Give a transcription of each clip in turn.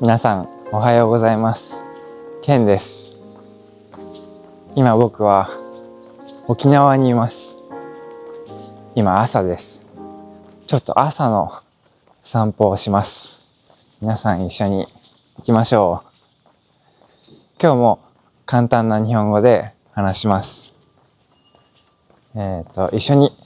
皆さんおはようございます。ケンです。今僕は沖縄にいます。今朝です。ちょっと朝の散歩をします。皆さん一緒に行きましょう。今日も簡単な日本語で話します。一緒に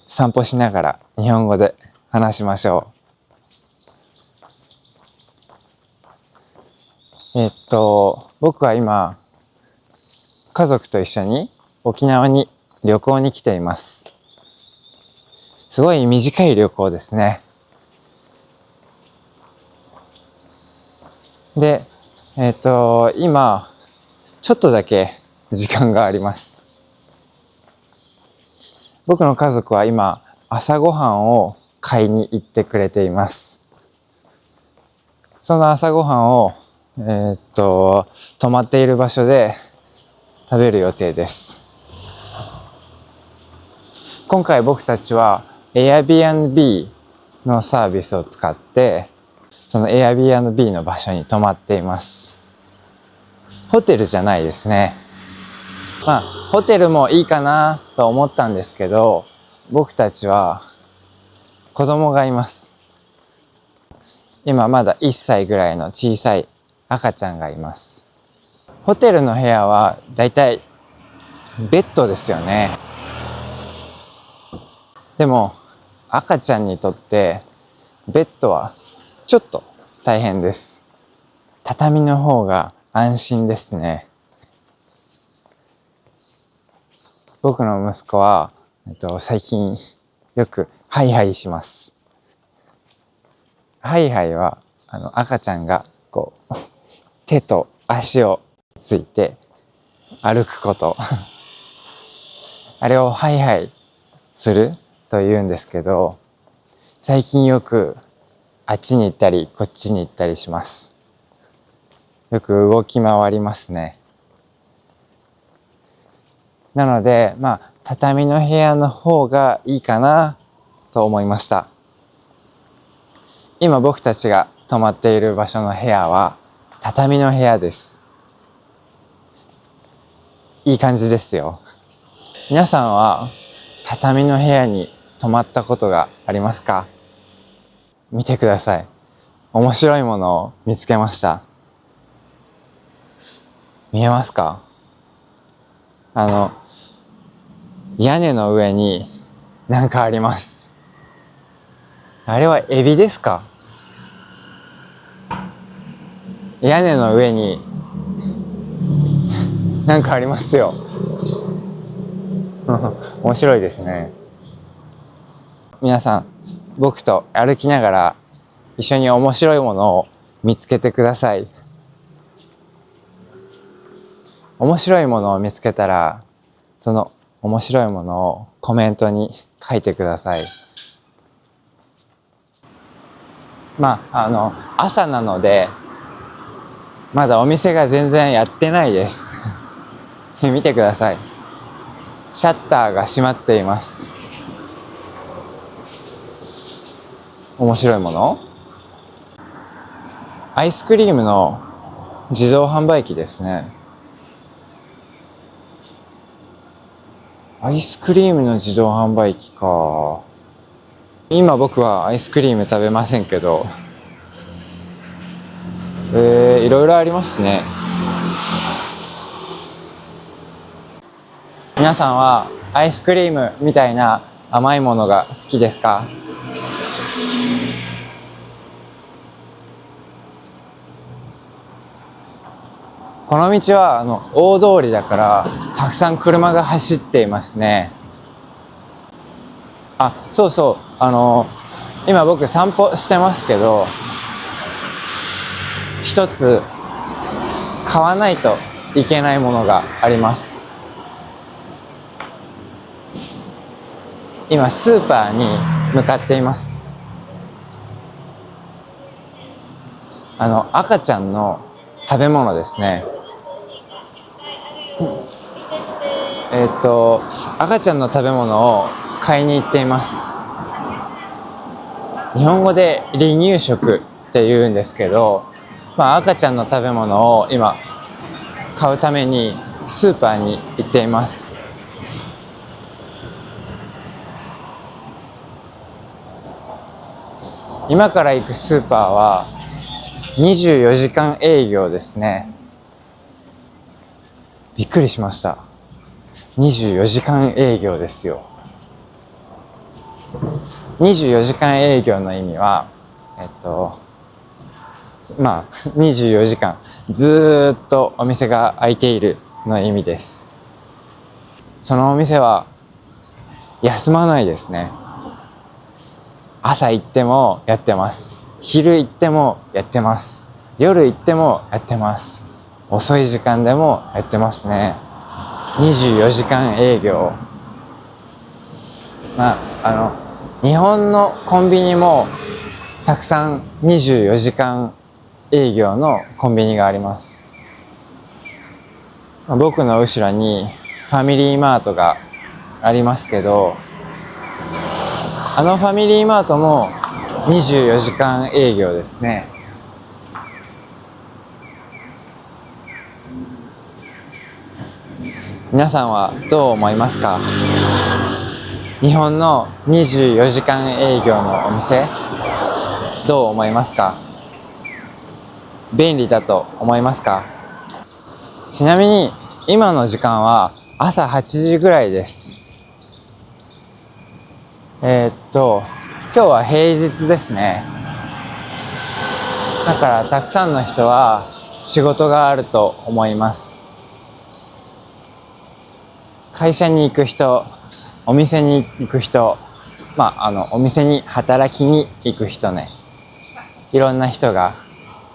散歩しながら日本語で話しましょう。僕は今家族と一緒に沖縄に旅行に来ています。すごい短い旅行ですね。で、今ちょっとだけ時間があります。僕の家族は今朝ごはんを買いに行ってくれています。その朝ごはんを泊まっている場所で食べる予定です。今回僕たちは Airbnb のサービスを使ってその Airbnb の場所に泊まっています。ホテルじゃないですね。ホテルもいいかなと思ったんですけど、僕たちは子供がいます。今まだ1歳ぐらいの小さい赤ちゃんがいます。ホテルの部屋はだいたいベッドですよね。でも赤ちゃんにとってベッドはちょっと大変です。畳の方が安心ですね。僕の息子は、最近よくハイハイします。ハイハイは赤ちゃんがこう手と足をついて歩くことあれをハイハイすると言うんですけど、最近よくあっちに行ったりこっちに行ったりします。よく動き回りますね。なので畳の部屋の方がいいかなと思いました。今僕たちが泊まっている場所の部屋は畳の部屋です。いい感じですよ。皆さんは畳の部屋に泊まったことがありますか？見てください。面白いものを見つけました。見えますか？屋根の上に何かあります。あれはエビですか？屋根の上に何かありますよ。面白いですね。皆さん、僕と歩きながら一緒に面白いものを見つけてください。面白いものを見つけたら、その面白いものをコメントに書いてください。朝なのでまだお店が全然やってないです。見てください。シャッターが閉まっています。面白いもの？アイスクリームの自動販売機ですね。アイスクリームの自動販売機か。今僕はアイスクリーム食べませんけど、いろいろありますね。皆さんはアイスクリームみたいな甘いものが好きですか？この道は大通りだからたくさん車が走っていますね。そうそう、今僕散歩してますけど、一つ買わないといけないものがあります。今スーパーに向かっています。赤ちゃんの食べ物ですね。赤ちゃんの食べ物を買いに行っています。日本語で離乳食って言うんですけど、赤ちゃんの食べ物を今買うためにスーパーに行っています。今から行くスーパーは24時間営業ですね。びっくりしました。24時間営業ですよ。24時間営業の意味は、24時間ずっとお店が開いているの意味です。そのお店は休まないですね。朝行ってもやってます。昼行ってもやってます。夜行ってもやってます。遅い時間でもやってますね。24時間営業。日本のコンビニもたくさん24時間営業のコンビニがあります。僕の後ろにファミリーマートがありますけど、ファミリーマートも24時間営業ですね。皆さんはどう思いますか？日本の24時間営業のお店、どう思いますか？便利だと思いますか？ちなみに今の時間は朝8時ぐらいです。今日は平日ですね。だからたくさんの人は仕事があると思います。会社に行く人、お店に行く人、お店に働きに行く人ね、いろんな人が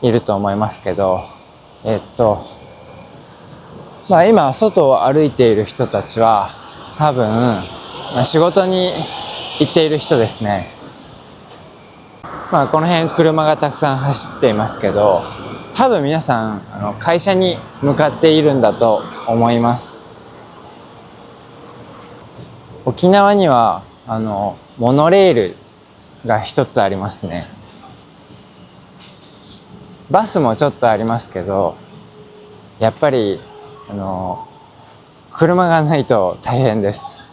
いると思いますけど、今外を歩いている人たちは多分、仕事に行っている人ですね。この辺車がたくさん走っていますけど、多分皆さん会社に向かっているんだと思います。沖縄にはモノレールが一つありますね。バスもちょっとありますけど、やっぱり車がないと大変です。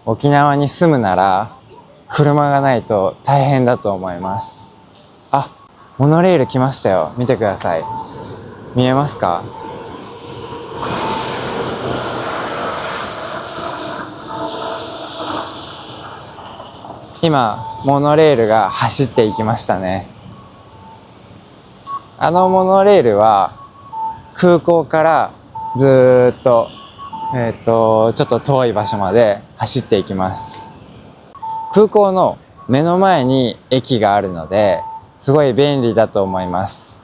沖縄に住むなら車がないと大変だと思います。モノレール来ましたよ。見てください。見えますか？今モノレールが走っていきましたね。モノレールは空港からずっとちょっと遠い場所まで走っていきます。空港の目の前に駅があるので、すごい便利だと思います。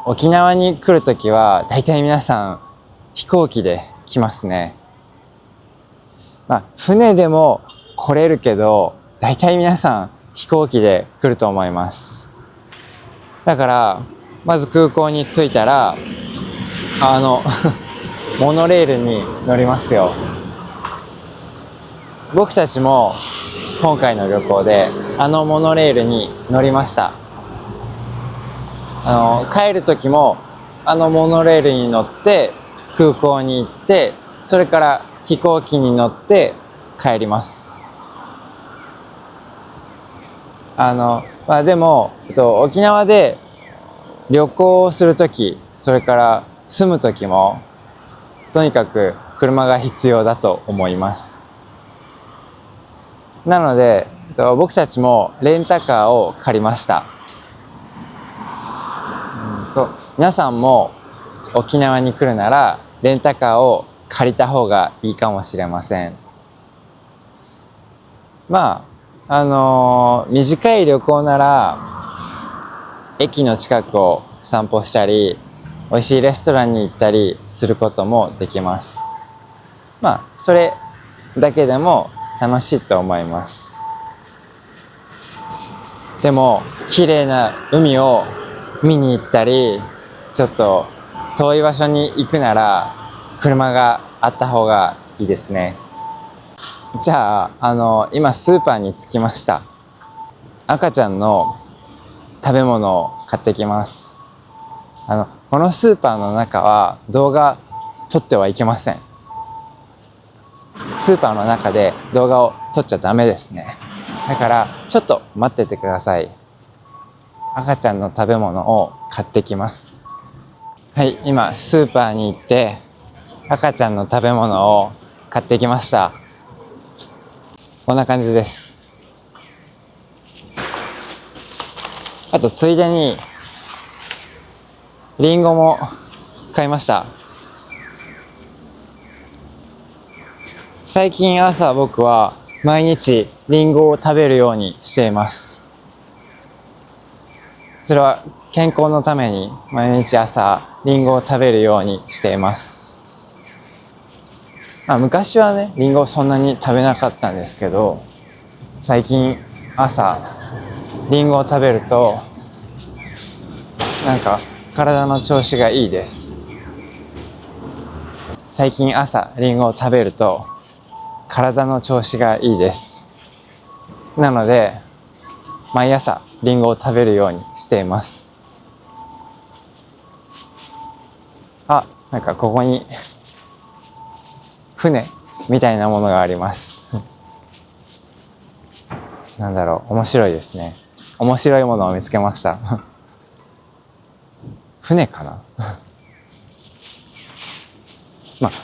沖縄に来るときはだいたい皆さん飛行機で来ますね。船でも来れるけど、だいたい皆さん飛行機で来ると思います。だからまず空港に着いたらモノレールに乗りますよ。僕たちも今回の旅行でモノレールに乗りました。帰る時もモノレールに乗って空港に行って、それから飛行機に乗って帰ります。でも沖縄で旅行をする時、それから住む時もとにかく車が必要だと思います。なので僕たちもレンタカーを借りました。皆さんも沖縄に来るならレンタカーを借りた方がいいかもしれません。短い旅行なら駅の近くを散歩したり、美味しいレストランに行ったりすることもできます。それだけでも楽しいと思います。でも綺麗な海を見に行ったり、ちょっと遠い場所に行くなら車があった方がいいですね。じゃあ今スーパーに着きました。赤ちゃんの食べ物を買ってきます。このスーパーの中は動画撮ってはいけません。スーパーの中で動画を撮っちゃダメですね。だからちょっと待っててください。赤ちゃんの食べ物を買ってきます。はい、今スーパーに行って赤ちゃんの食べ物を買ってきました。こんな感じです。あとついでにリンゴも買いました。最近朝僕は毎日リンゴを食べるようにしています。それは健康のために毎日朝リンゴを食べるようにしています。昔はね、リンゴをそんなに食べなかったんですけど、最近朝リンゴを食べるとなんか体の調子がいいです。最近朝リンゴを食べると体の調子がいいです。なので毎朝リンゴを食べるようにしています。なんかここに船みたいなものがありますなんだろう、面白いですね。面白いものを見つけました船かな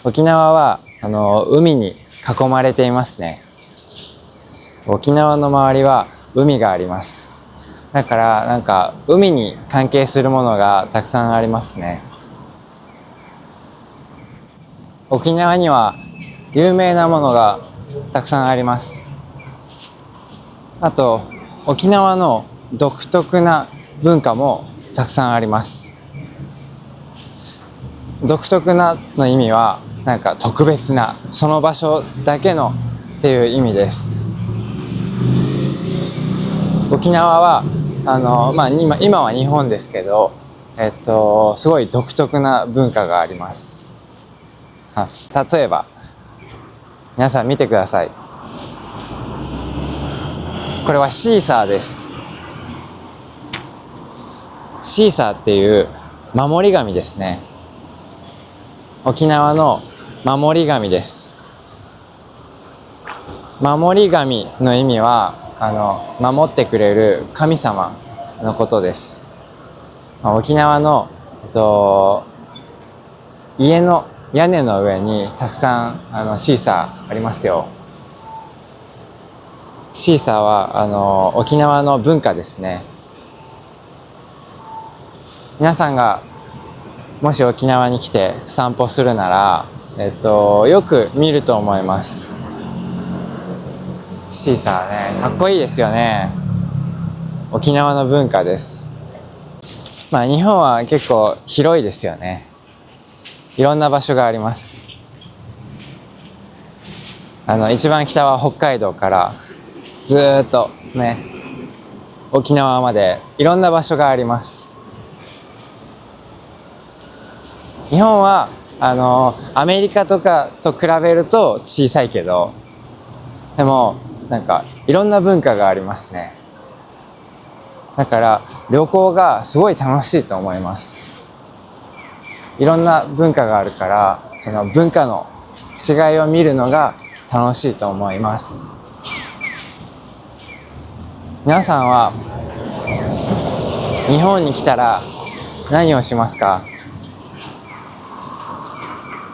沖縄は海に囲まれていますね。沖縄の周りは海があります。だからなんか海に関係するものがたくさんありますね。沖縄には有名なものがたくさんあります。あと沖縄の独特な文化もたくさんあります。独特なの意味はなんか特別な、その場所だけのっていう意味です。沖縄は今は日本ですけど、すごい独特な文化があります。例えば皆さん見てください。これはシーサーです。シーサーっていう守り神ですね。沖縄の守り神です。守り神の意味は守ってくれる神様のことです。沖縄の、家の屋根の上にたくさんシーサーありますよ。シーサーは沖縄の文化ですね。皆さんがもし沖縄に来て散歩するなら、よく見ると思います。シーサーね、かっこいいですよね。沖縄の文化です。日本は結構広いですよね。いろんな場所があります。一番北は北海道からずーっとね、沖縄までいろんな場所があります。日本はアメリカとかと比べると小さいけど、でもなんかいろんな文化がありますね。だから旅行がすごい楽しいと思います。いろんな文化があるから、その文化の違いを見るのが楽しいと思います。皆さんは日本に来たら何をしますか？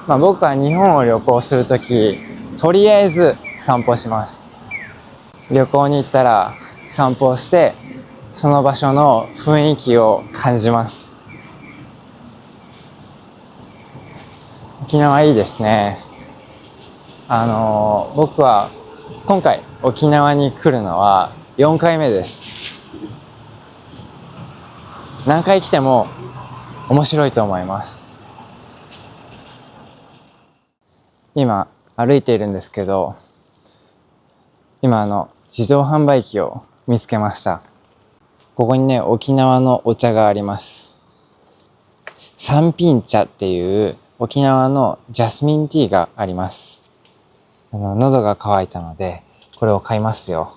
僕は日本を旅行するとき、とりあえず散歩します。旅行に行ったら散歩をして、その場所の雰囲気を感じます。沖縄いいですね。僕は今回沖縄に来るのは4回目です。何回来ても面白いと思います。今歩いているんですけど、今自動販売機を見つけました。ここにね、沖縄のお茶があります。三品茶っていう沖縄のジャスミンティーがあります。喉が渇いたのでこれを買いますよ。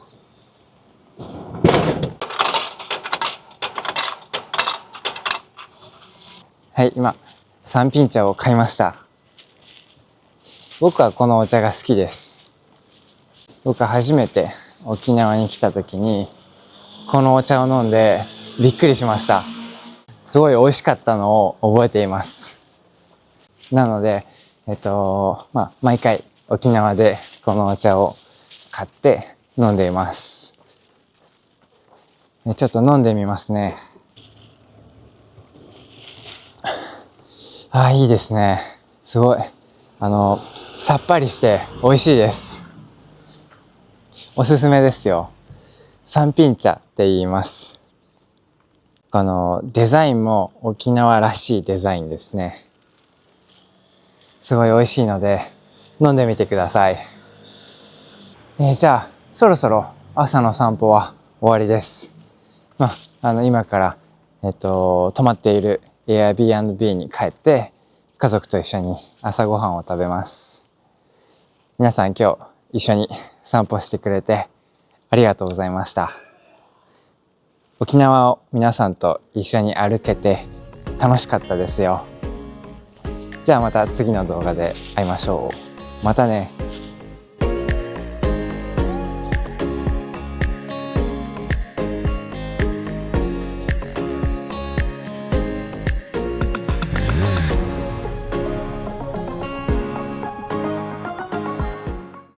はい、今三品茶を買いました。僕はこのお茶が好きです。僕は初めて沖縄に来た時にこのお茶を飲んでびっくりしました。すごい美味しかったのを覚えています。なので毎回沖縄でこのお茶を買って飲んでいます。ちょっと飲んでみますね。ああ、いいですね。すごいさっぱりして美味しいです。おすすめですよ。三品茶って言います。このデザインも沖縄らしいデザインですね。すごい美味しいので飲んでみてください。じゃあそろそろ朝の散歩は終わりです。今から泊まっている Airbnb に帰って家族と一緒に朝ごはんを食べます。皆さん今日一緒に散歩してくれてありがとうございました。沖縄を皆さんと一緒に歩けて楽しかったですよ。じゃあまた次の動画で会いましょう。またね。